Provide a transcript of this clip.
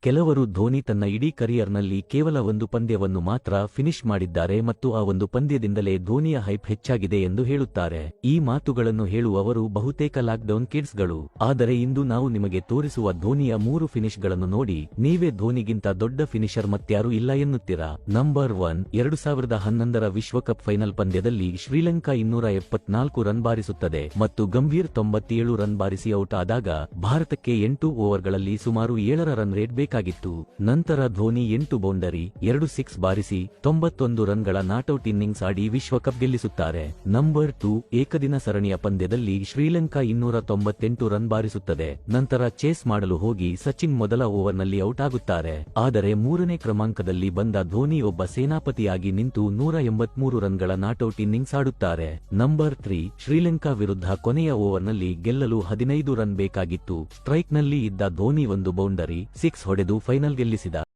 ಕೆಲವರು ಧೋನಿ ತನ್ನ ಇಡೀ ಕರಿಯರ್ನಲ್ಲಿ ಕೇವಲ ಒಂದು ಪಂದ್ಯವನ್ನು ಮಾತ್ರ ಫಿನಿಶ್ ಮಾಡಿದ್ದಾರೆ ಮತ್ತು ಆ ಒಂದು ಪಂದ್ಯದಿಂದಲೇ ಧೋನಿಯ ಹೈಪ್ ಹೆಚ್ಚಾಗಿದೆ ಎಂದು ಹೇಳುತ್ತಾರೆ. ಈ ಮಾತುಗಳನ್ನು ಹೇಳುವವರು ಬಹುತೇಕ ಲಾಕ್ಡೌನ್ ಕಿಡ್ಸ್ಗಳು. ಆದರೆ ಇಂದು ನಾವು ನಿಮಗೆ ತೋರಿಸುವ ಧೋನಿಯ 3 ಫಿನಿಶ್ಗಳನ್ನು ನೋಡಿ ನೀವೇ ಧೋನಿಗಿಂತ ದೊಡ್ಡ ಫಿನಿಶರ್ ಮತ್ಯಾರೂ ಇಲ್ಲ ಎನ್ನುತ್ತೀರಾ. ನಂಬರ್ 1, 2011ರ ವಿಶ್ವಕಪ್ ಫೈನಲ್ ಪಂದ್ಯದಲ್ಲಿ ಶ್ರೀಲಂಕಾ 274 ರನ್ ಬಾರಿಸುತ್ತದೆ ಮತ್ತು ಗಂಭೀರ್ 97 ರನ್ ಬಾರಿಸಿ ಔಟ್ ಆದಾಗ ಭಾರತಕ್ಕೆ 8 ಓವರ್ಗಳಲ್ಲಿ ಸುಮಾರು 7 ರನ್ ರೇಟ್ ಬೇಕಾಗಿತ್ತು. ನಂತರ ಧೋನಿ 8 ಬೌಂಡರಿ 2 ಸಿಕ್ಸ್ ಬಾರಿಸಿ 91 ರನ್ಗಳ ನಾಟ್ಔಟ್ ಇನ್ನಿಂಗ್ಸ್ ಆಡಿ ವಿಶ್ವಕಪ್ ಗೆಲ್ಲಿಸುತ್ತಾರೆ. ನಂಬರ್ 2, ಏಕದಿನ ಸರಣಿಯ ಪಂದ್ಯದಲ್ಲಿ ಶ್ರೀಲಂಕಾ 298 ರನ್ ಬಾರಿಸುತ್ತದೆ. ನಂತರ ಚೇಸ್ ಮಾಡಲು ಹೋಗಿ ಸಚಿನ್ ಮೊದಲ ಓವರ್ನಲ್ಲಿ ಔಟ್ ಆಗುತ್ತಾರೆ. ಆದರೆ 3ನೇ ಕ್ರಮಾಂಕದಲ್ಲಿ ಬಂದ ಧೋನಿ ಒಬ್ಬ ಸೇನಾಪತಿಯಾಗಿ ನಿಂತು 183 ರನ್ಗಳ ನಾಟ್ಔಟ್ ಇನ್ನಿಂಗ್ಸ್ ಆಡುತ್ತಾರೆ. ನಂಬರ್ 3, ಶ್ರೀಲಂಕಾ ವಿರುದ್ಧ ಕೊನೆಯ ಓವರ್ನಲ್ಲಿ ಗೆಲ್ಲಲು 15 ರನ್ ಬೇಕಾಗಿತ್ತು. ಸ್ಟ್ರೈಕ್ನಲ್ಲಿ ಇದ್ದ ಧೋನಿ 1 ಬೌಂಡರಿ 6 ಹೊಡೆದು ಫೈನಲ್ ಗೆಲ್ಲಿಸಿದ.